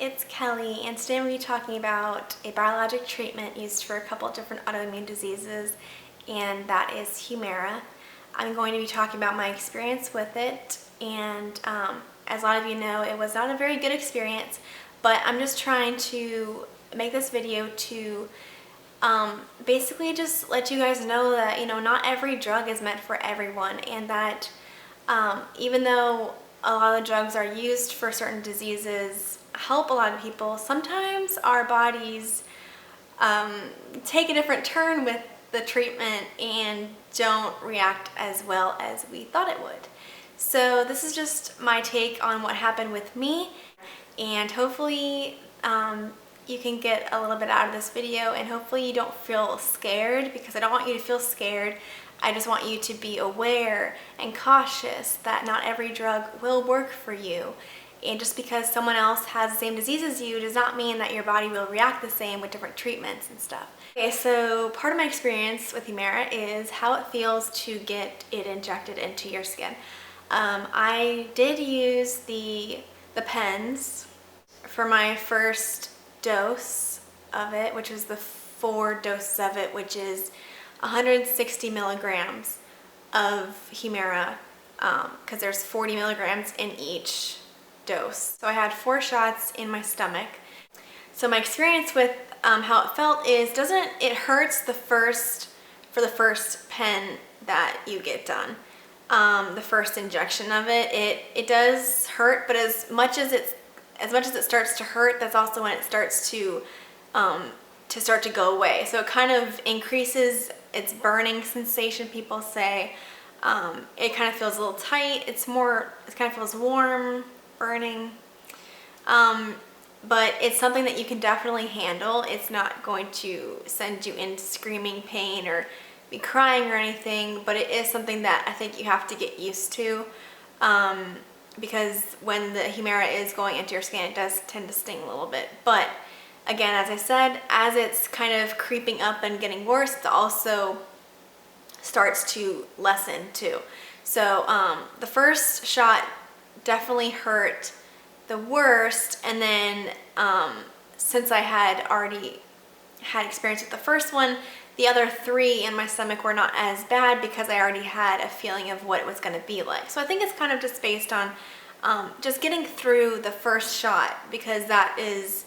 it's Kelly, and today we're going to be talking about a biologic treatment used for a couple of different autoimmune diseases, and that is Humira. I'm going to be talking about my experience with it, and as a lot of you know, it was not a very good experience, but I'm just trying to make this video to basically just let you guys know that, not every drug is meant for everyone, and that even though a lot of drugs are used for certain diseases, help a lot of people, sometimes our bodies take a different turn with the treatment and don't react as well as we thought it would. So this is just my take on what happened with me, and hopefully you can get a little bit out of this video, and hopefully you don't feel scared, because I don't want you to feel scared. I just want you to be aware and cautious that not every drug will work for you. And just because someone else has the same disease as you does not mean that your body will react the same with different treatments and stuff. Okay, so part of my experience with Humira is how it feels to get it injected into your skin. I did use the pens for my first dose of it, which is the 4 doses of it, which is 160 milligrams of Humira, because there's 40 milligrams in each dose. So I had 4 shots in my stomach. So my experience with how it felt is, it hurts for the first pen that you get done. The first injection of it does hurt, but as much as it starts to hurt, that's also when it starts to go away. So it kind of increases its burning sensation, people say. It kind of feels a little tight. It kind of feels warm, burning. But it's something that you can definitely handle. It's not going to send you into screaming pain or be crying or anything, but it is something that I think you have to get used to, because when the Humira is going into your skin, it does tend to sting a little bit. But again, as I said, as it's kind of creeping up and getting worse, it also starts to lessen too. So the first shot definitely hurt the worst, and then since I had already had experience with the first one, the other 3 in my stomach were not as bad because I already had a feeling of what it was going to be like. So I think it's kind of just based on just getting through the first shot, because that is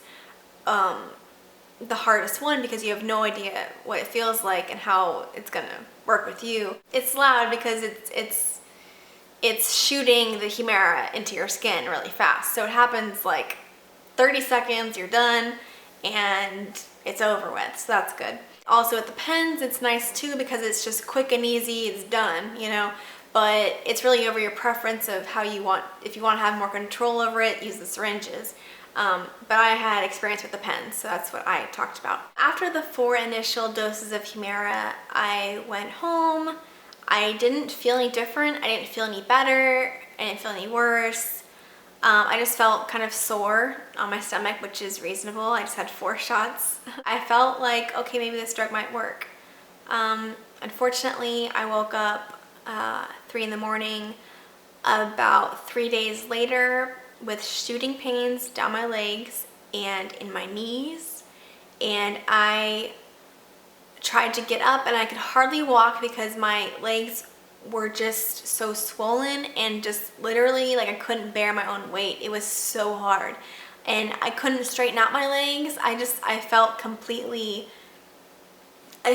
the hardest one, because you have no idea what it feels like and how it's going to work with you. It's loud because it's shooting the Humira into your skin really fast. So it happens like 30 seconds, you're done, and it's over with. So that's good. Also with the pens, it's nice too, because it's just quick and easy, it's done, but it's really over your preference of how you want. If you want to have more control over it, use the syringes. But I had experience with the pens, so that's what I talked about. After the 4 initial doses of Humira, I went home. I didn't feel any different. I didn't feel any better. I didn't feel any worse. I just felt kind of sore on my stomach, which is reasonable. I just had 4 shots. I felt like, okay, maybe this drug might work. Unfortunately, I woke up 3 in the morning about 3 days later with shooting pains down my legs and in my knees, and I tried to get up and I could hardly walk because my legs were just so swollen, and just literally like I couldn't bear my own weight. It was so hard, and I couldn't straighten out my legs. I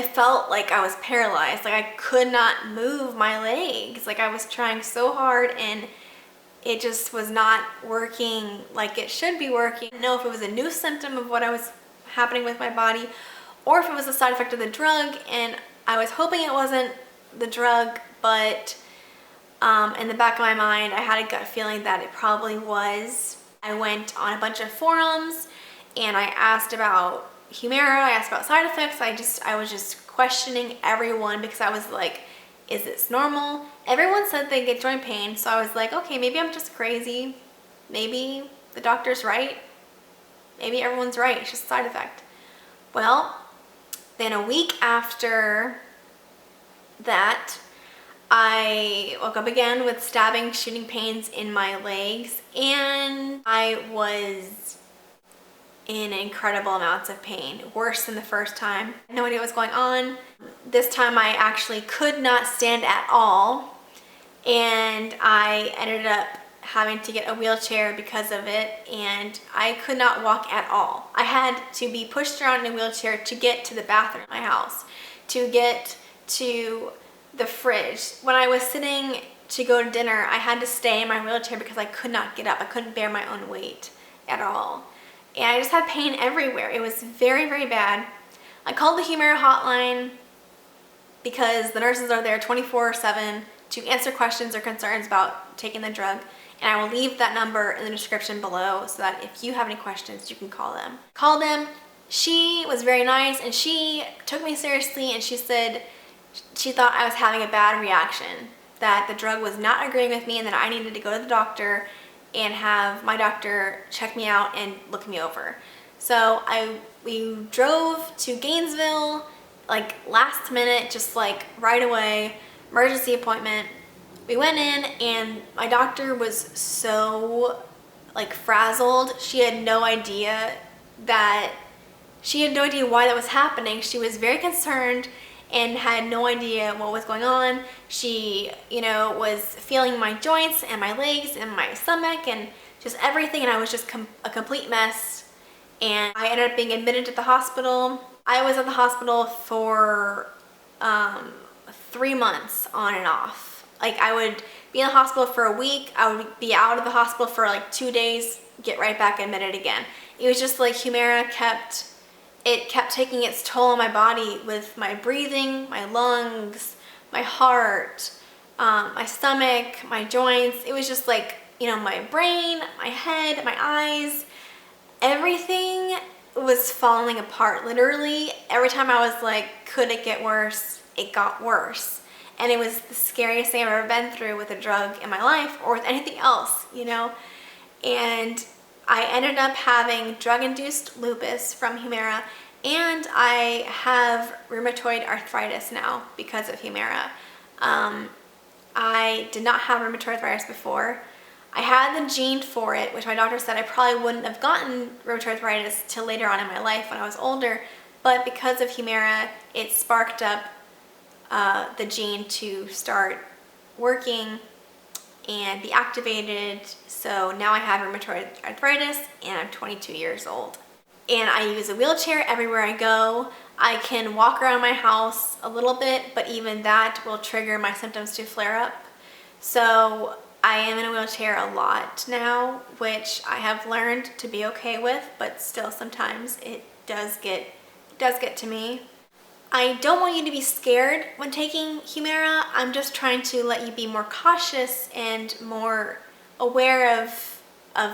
felt like I was paralyzed. Like I could not move my legs. Like I was trying so hard, and it just was not working like it should be working. I didn't know if it was a new symptom of what was happening with my body, or if it was a side effect of the drug, and I was hoping it wasn't the drug, but in the back of my mind, I had a gut feeling that it probably was. I went on a bunch of forums, and I asked about Humira, I asked about side effects. I was just questioning everyone, because I was like, is this normal? Everyone said they get joint pain, so I was like, okay, maybe I'm just crazy. Maybe the doctor's right. Maybe everyone's right, it's just a side effect. Well, then a week after that, I woke up again with stabbing, shooting pains in my legs, and I was in incredible amounts of pain, worse than the first time. No idea what was going on. This time I actually could not stand at all, and I ended up having to get a wheelchair because of it, and I could not walk at all. I had to be pushed around in a wheelchair to get to the bathroom in my house, to get to the fridge. When I was sitting to go to dinner, I had to stay in my wheelchair because I could not get up. I couldn't bear my own weight at all. And I just had pain everywhere. It was very, very bad. I called the Humira hotline because the nurses are there 24/7 to answer questions or concerns about taking the drug. And I will leave that number in the description below so that if you have any questions, you can call them. Call them. She was very nice, and she took me seriously, and she said she thought I was having a bad reaction, that the drug was not agreeing with me, and that I needed to go to the doctor and have my doctor check me out and look me over. So we drove to Gainesville, like last minute, just like right away, emergency appointment. We went in, and my doctor was so like frazzled. She had no idea why that was happening. She was very concerned and had no idea what was going on. She, was feeling my joints and my legs and my stomach and just everything, and I was just a complete mess. And I ended up being admitted to the hospital. I was at the hospital for 3 months on and off. Like, I would be in the hospital for a week, I would be out of the hospital for like 2 days, get right back admitted again. It was just like Humira kept taking its toll on my body with my breathing, my lungs, my heart, my stomach, my joints. It was just like, my brain, my head, my eyes, everything was falling apart. Literally, every time I was like, could it get worse? It got worse. And it was the scariest thing I've ever been through with a drug in my life, or with anything else, And I ended up having drug-induced lupus from Humira, and I have rheumatoid arthritis now because of Humira. I did not have rheumatoid arthritis before. I had the gene for it, which my doctor said I probably wouldn't have gotten rheumatoid arthritis till later on in my life when I was older, but because of Humira, it sparked up the gene to start working and be activated. So now I have rheumatoid arthritis, and I'm 22 years old. And I use a wheelchair everywhere I go. I can walk around my house a little bit, but even that will trigger my symptoms to flare up. So I am in a wheelchair a lot now, which I have learned to be okay with, but still sometimes it does get to me. I don't want you to be scared when taking Humira. I'm just trying to let you be more cautious and more aware of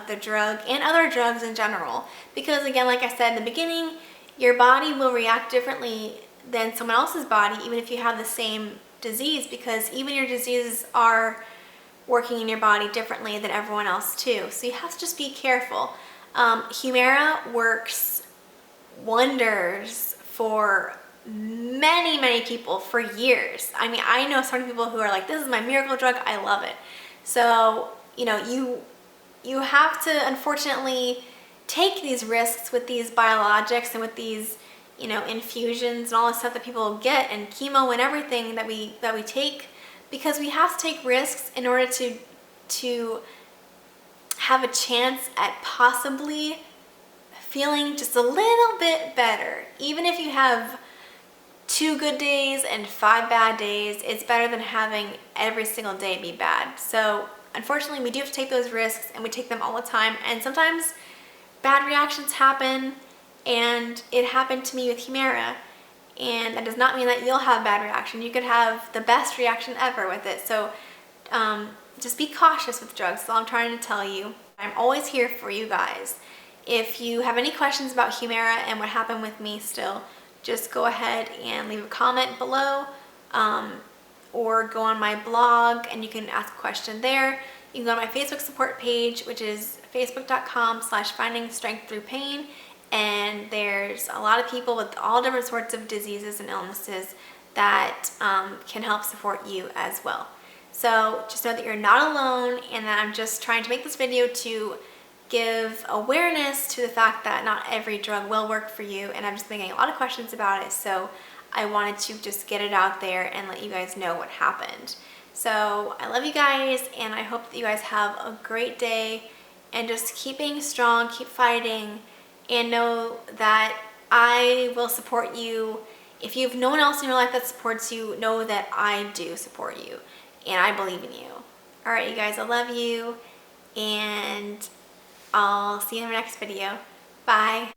the drug and other drugs in general. Because again, like I said in the beginning, your body will react differently than someone else's body, even if you have the same disease, because even your diseases are working in your body differently than everyone else too. So you have to just be careful. Humira works wonders for many people for years. I mean, I know some people who are like, this is my miracle drug, I love it. So, you have to unfortunately take these risks with these biologics and with these, infusions and all the stuff that people get, and chemo and everything that we take, because we have to take risks in order to have a chance at possibly feeling just a little bit better. Even if you have 2 good days and 5 bad days, it's better than having every single day be bad. So unfortunately, we do have to take those risks, and we take them all the time. And sometimes bad reactions happen, and it happened to me with Humira. And that does not mean that you'll have a bad reaction. You could have the best reaction ever with it. So just be cautious with drugs. That's all I'm trying to tell you. I'm always here for you guys. If you have any questions about Humira and what happened with me still, just go ahead and leave a comment below, or go on my blog and you can ask a question there. You can go to my Facebook support page, which is facebook.com/findingstrengththroughpain, and there's a lot of people with all different sorts of diseases and illnesses that can help support you as well. So just know that you're not alone, and that I'm just trying to make this video to give awareness to the fact that not every drug will work for you, and I've just been getting a lot of questions about it, so I wanted to just get it out there and let you guys know what happened. So I love you guys, and I hope that you guys have a great day, and just keep being strong, keep fighting, and know that I will support you. If you have no one else in your life that supports you, know that I do support you, and I believe in you. All right, you guys, I love you, and I'll see you in the next video. Bye.